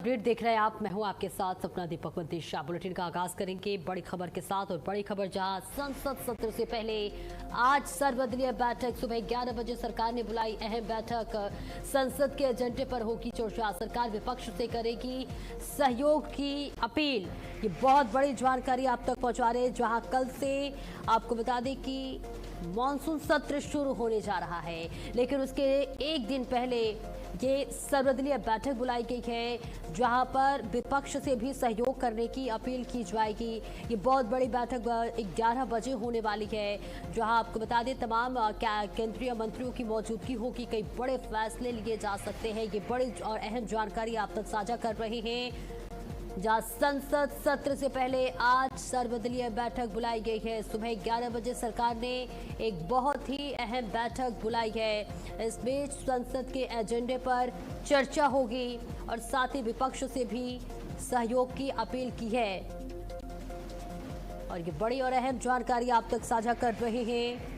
Update देख रहे हैं आप। मैं हूं आपके साथ सपना दीपक मंतीशा। बुलेटिन का आगाज करेंगे बड़ी खबर के साथ। और बड़ी खबर जहां संसद सत्र से पहले आज सर्वदलीय बैठक सुबह 11 बजे सरकार ने बुलाई अहम बैठक। संसद के एजेंडे पर होगी चर्चा। सरकार विपक्ष से करेगी सहयोग की अपील। ये बहुत बड़ी जानकारी आप तक पहुंचा रहे हैं। जहां कल से आपको बता दें कि मॉनसून सत्र शुरू होने जा रहा है, लेकिन उसके एक दिन पहले ये सर्वदलीय बैठक बुलाई गई है जहां पर विपक्ष से भी सहयोग करने की अपील की जाएगी। ये बहुत बड़ी बैठक 11 बजे होने वाली है, जहां आपको बता दें तमाम केंद्रीय मंत्रियों की मौजूदगी होगी। कई बड़े फैसले लिए जा सकते हैं। ये बड़ी और अहम जानकारी आप तक साझा कर रहे हैं। जहां संसद सत्र से पहले आज सर्वदलीय बैठक बुलाई गई है। सुबह 11 बजे सरकार ने एक बहुत ही अहम बैठक बुलाई है। इस बीच संसद के एजेंडे पर चर्चा होगी और साथ ही विपक्ष से भी सहयोग की अपील की है। और ये बड़ी और अहम जानकारी आप तक साझा कर रहे हैं।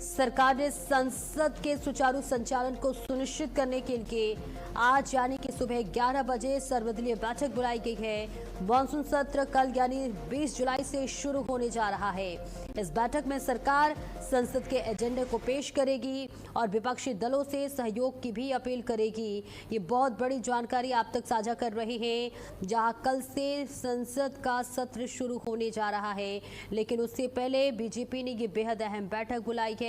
सरकार ने संसद के सुचारू संचालन को सुनिश्चित करने के लिए आज यानी कि सुबह 11 बजे सर्वदलीय बैठक बुलाई गई है। मॉनसून सत्र कल यानी 20 जुलाई से शुरू होने जा रहा है। इस बैठक में सरकार संसद के एजेंडे को पेश करेगी और विपक्षी दलों से सहयोग की भी अपील करेगी। ये बहुत बड़ी जानकारी आप तक साझा कर रहे हैं। जहां कल से संसद का सत्र शुरू होने जा रहा है, लेकिन उससे पहले बीजेपी ने ये बेहद अहम बैठक बुलाई है।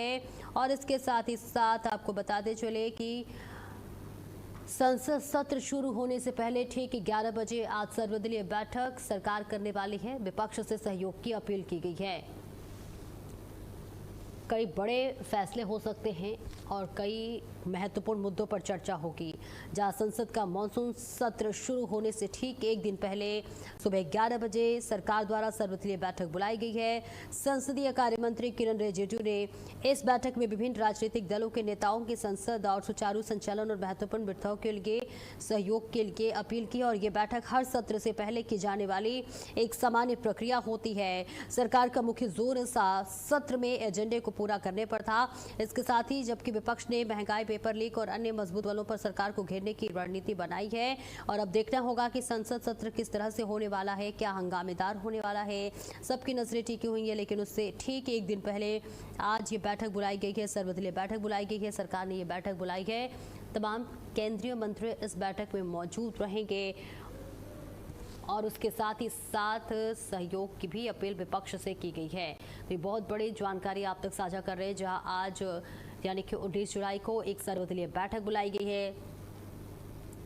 और इसके साथ ही साथ आपको बताते चले कि संसद सत्र शुरू होने से पहले ठीक 11 बजे आज सर्वदलीय बैठक सरकार करने वाली है। विपक्ष से सहयोग की अपील की गई है। कई बड़े फैसले हो सकते हैं और कई महत्वपूर्ण मुद्दों पर चर्चा होगी। जहां संसद का मॉनसून सत्र शुरू होने से ठीक एक दिन पहले सुबह 11 बजे सरकार द्वारा सर्वदलीय बैठक बुलाई गई है। संसदीय कार्य मंत्री किरण रिजिजू ने इस बैठक में विभिन्न राजनीतिक दलों के नेताओं की संसद और सुचारू संचालन और महत्वपूर्ण विधाओं के लिए सहयोग के लिए अपील की। और ये बैठक हर सत्र से पहले की जाने वाली एक सामान्य प्रक्रिया होती है। सरकार का मुख्य जोर सत्र में एजेंडे को पूरा करने पर था। इसके साथ ही जबकि विपक्ष ने महंगाई, पेपर लीक और अन्य मजबूत बलों पर सरकार को घेरने की रणनीति बनाई है। और अब देखना होगा कि संसद सत्र किस तरह से होने वाला है, क्या हंगामेदार होने वाला है। सबकी नजरें टिकी हुई है, लेकिन उससे ठीक एक दिन पहले आज ये बैठक बुलाई गई है, सर्वदलीय बैठक बुलाई गई है। सरकार ने ये बैठक बुलाई है। तमाम केंद्रीय मंत्री इस बैठक में मौजूद रहेंगे और उसके साथ ही साथ सहयोग की भी अपील विपक्ष से की गई है। तो ये बहुत बड़ी जानकारी आप तक साझा कर रहे हैं। जहां आज यानी कि 19 जुलाई को एक सर्वदलीय बैठक बुलाई गई है।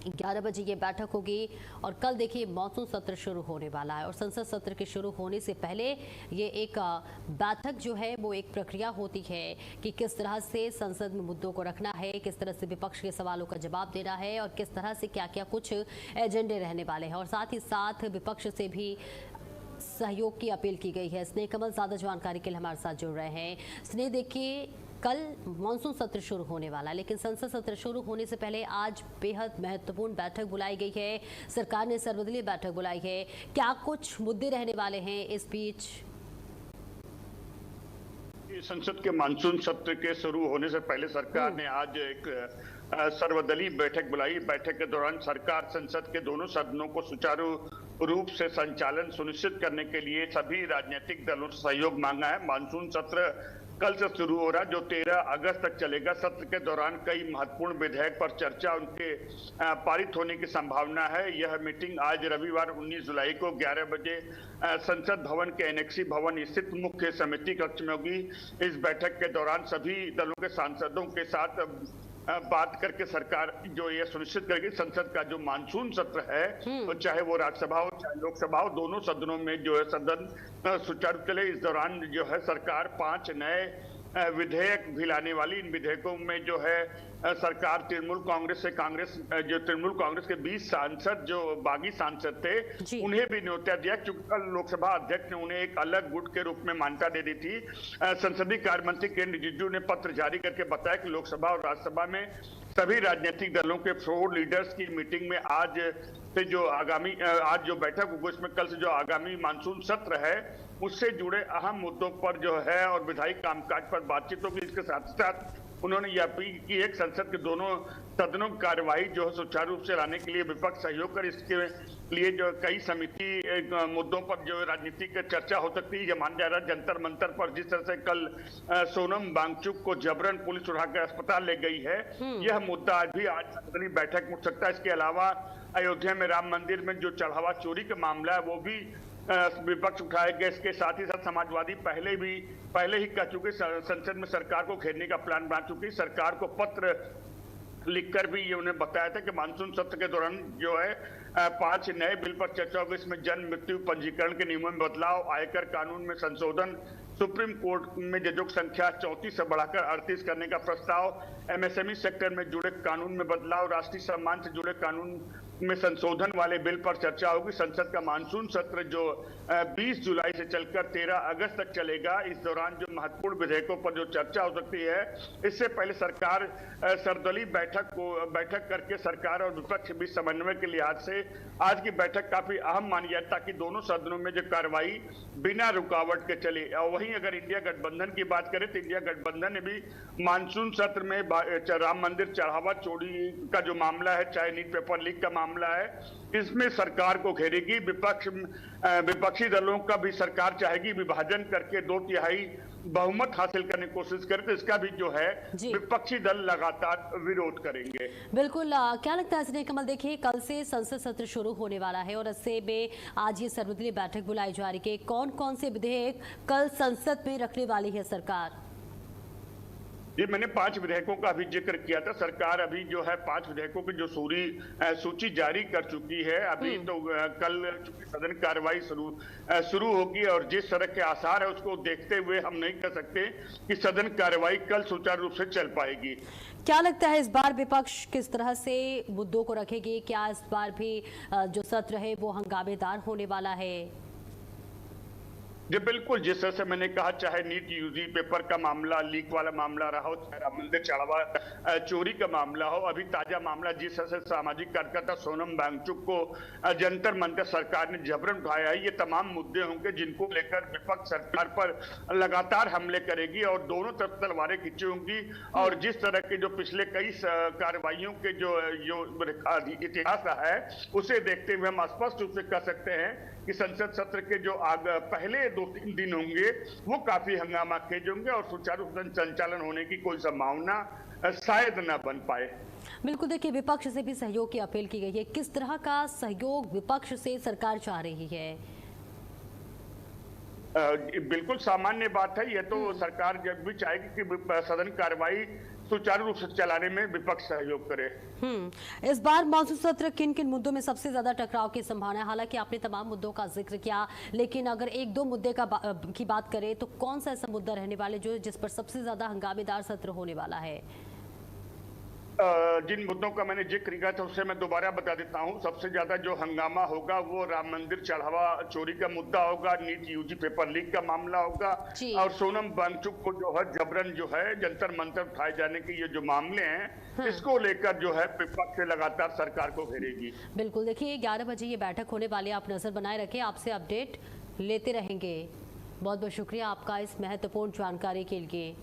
11 बजे ये बैठक होगी और कल देखिए मॉनसून सत्र शुरू होने वाला है। और संसद सत्र के शुरू होने से पहले ये एक बैठक जो है वो एक प्रक्रिया होती है कि किस तरह से संसद में मुद्दों को रखना है, किस तरह से विपक्ष के सवालों का जवाब देना है और किस तरह से क्या क्या कुछ एजेंडे रहने वाले हैं। और साथ ही साथ विपक्ष से भी सहयोग की अपील की गई है। स्नेह कमल ज्यादा जानकारी के लिए हमारे साथ जुड़ रहे हैं। स्नेह, देखिए कल मॉनसून सत्र शुरू होने वाला है, लेकिन संसद सत्र शुरू होने से पहले आज बेहद महत्वपूर्ण बैठक बुलाई गई है। सरकार ने सर्वदलीय बैठक बुलाई है। क्या कुछ मुद्दे रहने वाले हैं इस बीच? संसद के मानसून सत्र के शुरू होने से पहले सरकार ने आज एक सर्वदलीय बैठक बुलाई। बैठक के दौरान सरकार संसद के दोनों सदनों को सुचारू रूप से संचालन सुनिश्चित करने के लिए सभी राजनीतिक दलों से सहयोग मांगा है। मानसून सत्र कल से शुरू हो रहा है, जो 13 अगस्त तक चलेगा। सत्र के दौरान कई महत्वपूर्ण विधेयक पर चर्चा, उनके पारित होने की संभावना है। यह मीटिंग आज रविवार 19 जुलाई को 11 बजे संसद भवन के एनेक्सी भवन स्थित मुख्य समिति कक्ष में होगी। इस बैठक के दौरान सभी दलों के सांसदों के साथ बात करके सरकार जो ये सुनिश्चित करेगी संसद का जो मानसून सत्र है, तो चाहे वो राज्यसभा हो चाहे लोकसभा हो, दोनों सदनों में जो है सदन सुचारू चले। इस दौरान जो है सरकार 5 नए विधेयक भी लाने वाली। इन विधेयकों में जो है सरकार तृणमूल कांग्रेस के 20 सांसद जो बागी सांसद थे उन्हें भी न्योता दिया, क्योंकि कल लोकसभा अध्यक्ष ने उन्हें एक अलग गुट के रूप में मान्यता दे दी थी। संसदीय कार्य मंत्री किरण रिजिजू ने पत्र जारी करके बताया कि लोकसभा और राज्यसभा में सभी राजनीतिक दलों के फ्लोर लीडर्स की मीटिंग में आज जो बैठक होगी उसमें कल से जो आगामी मानसून सत्र है उससे जुड़े अहम मुद्दों पर जो है और विधायी कामकाज पर बातचीत होगी। इसके साथ साथ उन्होंने यह अपील की है कि संसद के दोनों सदनों की कार्यवाही जो है सुचारू रूप से लाने के लिए विपक्ष सहयोग कर इसके लिए जो कई समिति मुद्दों पर जो राजनीतिक चर्चा हो सकती है। माना जा रहा है जंतर मंतर पर जिस तरह से कल सोनम वांगचुक को जबरन पुलिस उठाकर अस्पताल ले गई है, यह मुद्दा आज सर्वदलीय बैठक में उठ सकता है। इसके अलावा अयोध्या में राम मंदिर में जो चढ़ावा चोरी का मामला है वो भी विपक्ष उठाएगा। इसके साथ ही साथ समाजवादी पहले ही कह चुके संसद में सरकार को घेरने का प्लान बना चुकी। सरकार को पत्र लिखकर भी ये उन्हें बताया था कि मानसून सत्र के दौरान जो है 5 नए बिल पर चर्चा होगी। इसमें जन्म मृत्यु पंजीकरण के नियमों में बदलाव, आयकर कानून में संशोधन, सुप्रीम कोर्ट में जजों की संख्या 34 से बढ़ाकर 38 करने का प्रस्ताव, एमएसएमई सेक्टर में जुड़े कानून में बदलाव, राष्ट्रीय सम्मान से जुड़े कानून में संशोधन वाले बिल पर चर्चा होगी। संसद का मानसून सत्र जो 20 जुलाई से चलकर 13 अगस्त तक चलेगा। इस दौरान जो महत्वपूर्ण विधेयकों पर जो चर्चा हो सकती है, इससे पहले सरकार सर्वदलीय बैठक करके सरकार और विपक्ष के बीच समन्वय के लिहाज से आज की बैठक काफी अहम मानी जाती है ताकि दोनों सदनों में जो कार्रवाई बिना रुकावट के चले। और वहीं अगर इंडिया गठबंधन की बात करें तो इंडिया गठबंधन ने भी मानसून सत्र में राम मंदिर चढ़ावा चोरी का जो मामला है, चाहे नीट पेपर लीक का मामला है, इसमें सरकार को घेरेगी। विपक्षी दलों का भी सरकार चाहेगी विभाजन करके 2/3 बहुमत हासिल करने की कोशिश करे, तो इसका भी जो है विपक्षी दल लगातार विरोध करेंगे। बिल्कुल, क्या लगता है स्नेह कमल, देखिए कल से संसद सत्र शुरू होने वाला है और ऐसे में आज ये सर्वदलीय बैठक बुलाई जा रही है। कौन कौन से विधेयक कल संसद में रखने वाली है सरकार? जी, मैंने 5 विधेयकों का अभी जिक्र किया था। सरकार अभी जो है 5 विधेयकों की जो सूची जारी कर चुकी है। अभी तो कल सदन कार्रवाई शुरू होगी और जिस तरह के आसार है उसको देखते हुए हम नहीं कह सकते कि सदन कार्रवाई कल सुचारू रूप से चल पाएगी। क्या लगता है इस बार विपक्ष किस तरह से मुद्दों को रखेगी? क्या इस बार भी जो सत्र है वो हंगामेदार होने वाला है? जी बिल्कुल, जिस तरह से मैंने कहा, चाहे नीट यूजी पेपर का मामला, लीक वाला मामला रहा हो, चाहे राम मंदिर चढ़ावा चोरी का मामला हो, अभी ताजा मामला जिस तरह से सामाजिक कार्यकर्ता सोनम वांगचुक को जंतर मंतर सरकार ने जबरन उठाया है, ये तमाम मुद्दे होंगे जिनको लेकर विपक्ष सरकार पर लगातार हमले करेगी और दोनों तरफ तलवारें खींची होंगी। और जिस तरह के जो पिछले कई कार्रवाइयों के जो इतिहास है उसे देखते हुए हम स्पष्ट रूप से कह सकते हैं कि संसद सत्र के जो पहले 2-3 दिन होंगे वो काफी हंगामा खेज होंगे और सुचारू संचालन होने की कोई संभावना शायद न बन पाए। बिल्कुल, देखिए विपक्ष से भी सहयोग की अपील की गई है। किस तरह का सहयोग विपक्ष से सरकार चाह रही है? बिल्कुल सामान्य बात है। यह तो सरकार जब भी चाहेगी कि सदन कार्रवाई सुचारू रूप से चलाने में विपक्ष सहयोग करे। इस बार मानसून सत्र किन किन मुद्दों में सबसे ज्यादा टकराव की संभावना है? हालांकि आपने तमाम मुद्दों का जिक्र किया, लेकिन अगर 1-2 मुद्दे की बात करें तो कौन सा ऐसा मुद्दा रहने वाले जिस पर सबसे ज्यादा हंगामेदार सत्र होने वाला है? जिन मुद्दों का मैंने जिक्र किया था उससे मैं दोबारा बता देता हूं। सबसे ज्यादा जो हंगामा होगा वो राम मंदिर चढ़ावा चोरी का मुद्दा होगा, नीट यूजी पेपर लीक का मामला होगा और सोनम वांगचुक को जो है जबरन जो है जंतर मंतर उठाए जाने के ये जो मामले हैं, इसको लेकर जो है विपक्ष से लगातार सरकार को घेरेगी। बिल्कुल, देखिए 11 बजे ये बैठक होने वाली है, आप नजर बनाए रखें, आपसे अपडेट लेते रहेंगे। बहुत बहुत शुक्रिया आपका इस महत्वपूर्ण जानकारी के लिए।